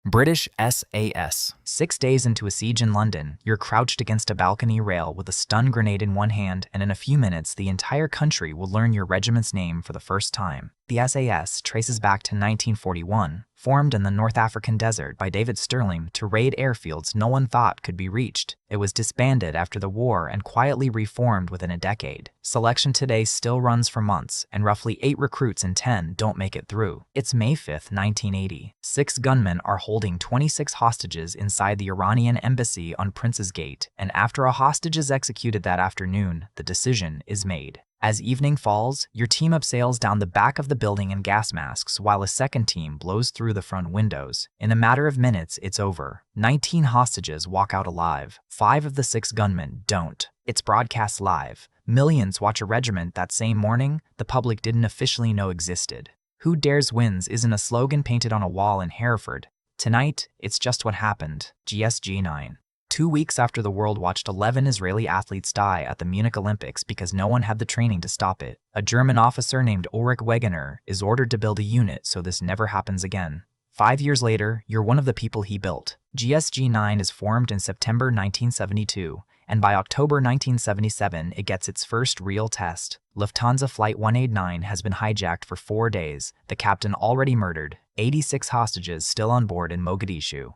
British SAS. 6 days into a siege in London, you're crouched against a balcony rail with a stun grenade in one hand, and in a few minutes, the entire country will learn your regiment's name for the first time. The SAS traces back to 1941, formed in the North African desert by David Stirling to raid airfields no one thought could be reached. It was disbanded after the war and quietly reformed within a decade. Selection today still runs for months, and roughly 8 recruits in 10 don't make it through. It's May 5, 1980. 6 gunmen are holding 26 hostages inside the Iranian Embassy on Prince's Gate, and after a hostage is executed that afternoon, the decision is made. As evening falls, your team abseils down the back of the building in gas masks while a second team blows through the front windows. In a matter of minutes, it's over. 19 hostages walk out alive. 5 of the 6 gunmen don't. It's broadcast live. Millions watch a regiment that same morning the public didn't officially know existed. "Who dares wins" isn't a slogan painted on a wall in Hereford. Tonight, it's just what happened. GIGN. 2 weeks after the world watched 11 Israeli athletes die at the Munich Olympics because no one had the training to stop it, a German officer named Ulrich Wegener is ordered to build a unit so this never happens again. 5 years later, you're one of the people he built. GIGN is formed in September 1972, and by October 1977, it gets its first real test. Lufthansa Flight 189 has been hijacked for 4 days, the captain already murdered, 86 hostages still on board in Mogadishu.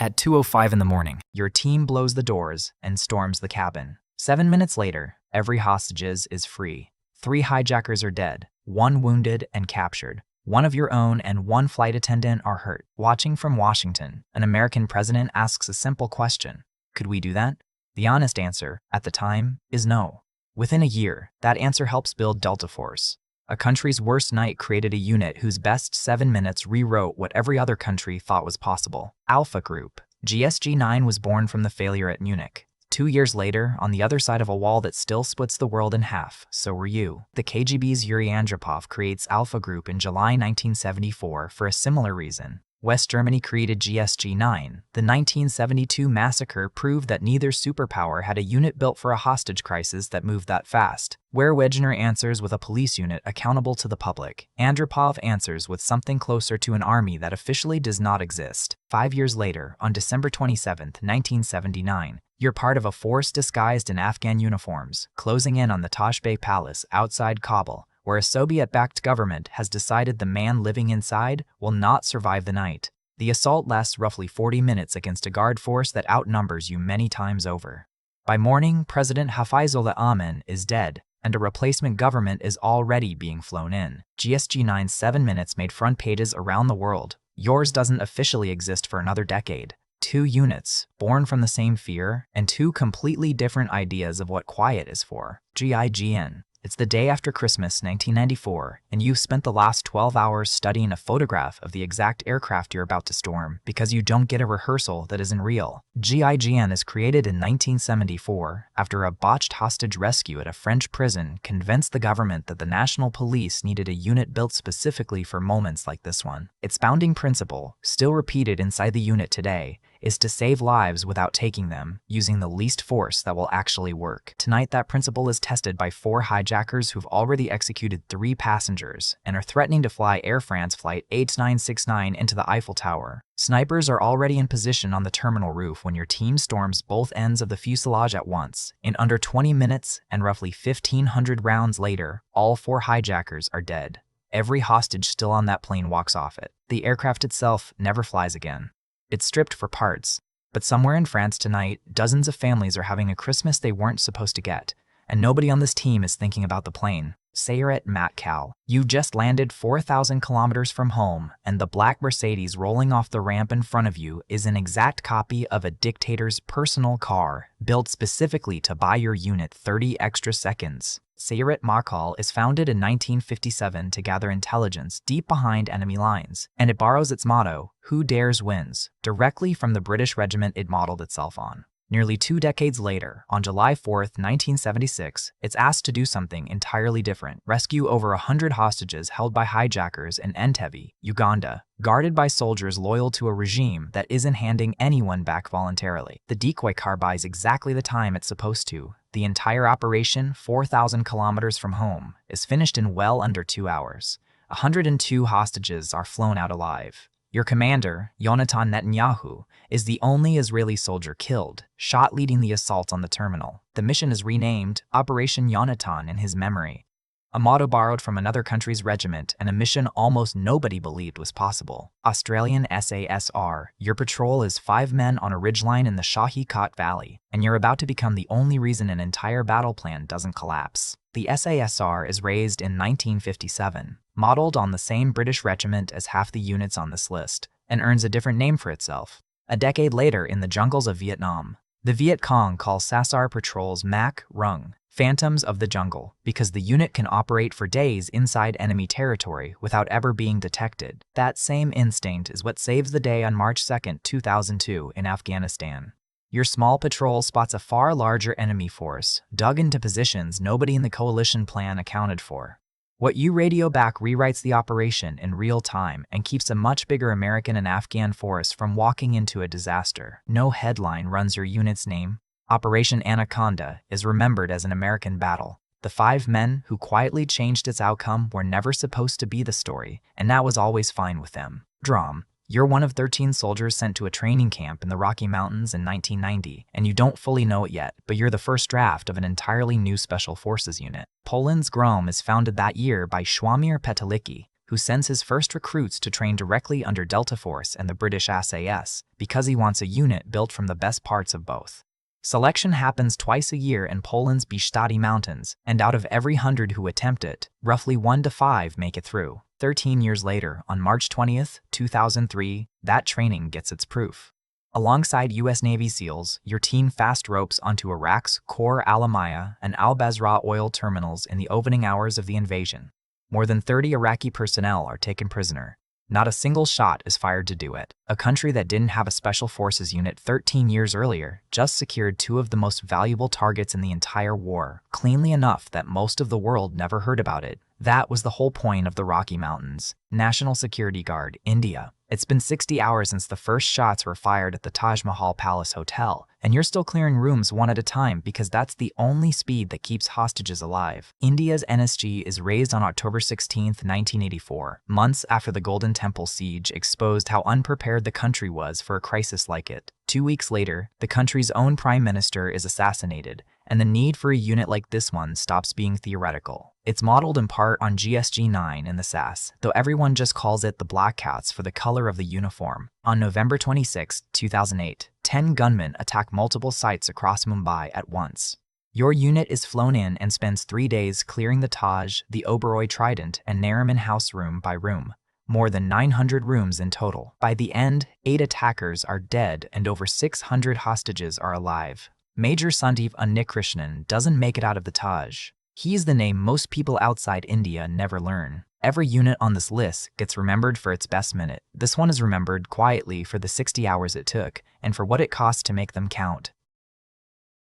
At 2:05 in the morning, your team blows the doors and storms the cabin. 7 minutes later, every hostage is free. 3 hijackers are dead, 1 wounded and captured. 1 of your own and 1 flight attendant are hurt. Watching from Washington, an American president asks a simple question: could we do that? The honest answer, at the time, is no. Within a year, that answer helps build Delta Force. A country's worst night created a unit whose best 7 minutes rewrote what every other country thought was possible. Alpha Group. GIGN was born from the failure at Munich. 2 years later, on the other side of a wall that still splits the world in half, so were you. The KGB's Yuri Andropov creates Alpha Group in July 1974 for a similar reason. West Germany created GIGN. The 1972 massacre proved that neither superpower had a unit built for a hostage crisis that moved that fast. Where Wegener answers with a police unit accountable to the public, Andropov answers with something closer to an army that officially does not exist. 5 years later, on December 27, 1979, you're part of a force disguised in Afghan uniforms, closing in on the Taj Bey Palace outside Kabul, where a Soviet-backed government has decided the man living inside will not survive the night. The assault lasts roughly 40 minutes against a guard force that outnumbers you many times over. By morning, President Hafizullah Amin is dead, and a replacement government is already being flown in. GIGN's 7 minutes made front pages around the world. Yours doesn't officially exist for another decade. 2 units, born from the same fear, and 2 completely different ideas of what quiet is for. GIGN. It's the day after Christmas 1994, and you've spent the last 12 hours studying a photograph of the exact aircraft you're about to storm because you don't get a rehearsal that isn't real. GIGN is created in 1974 after a botched hostage rescue at a French prison convinced the government that the national police needed a unit built specifically for moments like this one. Its founding principle, still repeated inside the unit today, is to save lives without taking them, using the least force that will actually work. Tonight, that principle is tested by 4 hijackers who've already executed 3 passengers and are threatening to fly Air France Flight 8969 into the Eiffel Tower. Snipers are already in position on the terminal roof when your team storms both ends of the fuselage at once. In under 20 minutes and roughly 1,500 rounds later, all 4 hijackers are dead. Every hostage still on that plane walks off it. The aircraft itself never flies again. It's stripped for parts, but somewhere in France tonight, dozens of families are having a Christmas they weren't supposed to get, and nobody on this team is thinking about the plane. Sayeret Matkal. You just landed 4,000 kilometers from home, and the black Mercedes rolling off the ramp in front of you is an exact copy of a dictator's personal car, built specifically to buy your unit 30 extra seconds. Sayeret Matkal is founded in 1957 to gather intelligence deep behind enemy lines, and it borrows its motto, "Who dares wins," directly from the British regiment it modeled itself on. Nearly 2 decades later, on July 4, 1976, it's asked to do something entirely different: rescue over 100 hostages held by hijackers in Entebbe, Uganda, guarded by soldiers loyal to a regime that isn't handing anyone back voluntarily. The decoy car buys exactly the time it's supposed to. The entire operation, 4,000 kilometers from home, is finished in well under 2 hours. 102 hostages are flown out alive. Your commander, Yonatan Netanyahu, is the only Israeli soldier killed, shot leading the assault on the terminal. The mission is renamed Operation Yonatan in his memory, a motto borrowed from another country's regiment and a mission almost nobody believed was possible. Australian SASR, your patrol is 5 men on a ridgeline in the Shahi Kot Valley, and you're about to become the only reason an entire battle plan doesn't collapse. The SASR is raised in 1957, modeled on the same British regiment as half the units on this list, and earns a different name for itself. A decade later, in the jungles of Vietnam, the Viet Cong call SASR patrols Mac Rung, Phantoms of the Jungle, because the unit can operate for days inside enemy territory without ever being detected. That same instinct is what saves the day on March 2, 2002 in Afghanistan. Your small patrol spots a far larger enemy force, dug into positions nobody in the coalition plan accounted for. What you radio back rewrites the operation in real time and keeps a much bigger American and Afghan force from walking into a disaster. No headline runs your unit's name. Operation Anaconda is remembered as an American battle. The 5 men who quietly changed its outcome were never supposed to be the story, and that was always fine with them. GROM. You're one of 13 soldiers sent to a training camp in the Rocky Mountains in 1990, and you don't fully know it yet, but you're the first draft of an entirely new Special Forces unit. Poland's GROM is founded that year by Sławomir Petalicki, who sends his first recruits to train directly under Delta Force and the British SAS, because he wants a unit built from the best parts of both. Selection happens twice a year in Poland's Bieszczady Mountains, and out of every 100 who attempt it, roughly 1 to 5 make it through. 13 years later, on March 20, 2003, that training gets its proof. Alongside U.S. Navy SEALs, your team fast ropes onto Iraq's Khor Alamaya and Al-Basra oil terminals in the opening hours of the invasion. More than 30 Iraqi personnel are taken prisoner. Not a single shot is fired to do it. A country that didn't have a special forces unit 13 years earlier just secured 2 of the most valuable targets in the entire war, cleanly enough that most of the world never heard about it. That was the whole point of the Rocky Mountains. National Security Guard, India. It's been 60 hours since the first shots were fired at the Taj Mahal Palace Hotel, and you're still clearing rooms one at a time because that's the only speed that keeps hostages alive. India's NSG is raised on October 16, 1984, months after the Golden Temple siege exposed how unprepared the country was for a crisis like it. 2 weeks later, the country's own prime minister is assassinated, and the need for a unit like this one stops being theoretical. It's modeled in part on GIGN in the SAS, though everyone just calls it the Black Cats for the color of the uniform. On November 26, 2008, 10 gunmen attack multiple sites across Mumbai at once. Your unit is flown in and spends 3 days clearing the Taj, the Oberoi Trident, and Nariman House room by room. More than 900 rooms in total. By the end, 8 attackers are dead and over 600 hostages are alive. Major Sandeep Unnikrishnan doesn't make it out of the Taj. He's the name most people outside India never learn. Every unit on this list gets remembered for its best minute. This one is remembered quietly for the 60 hours it took and for what it cost to make them count.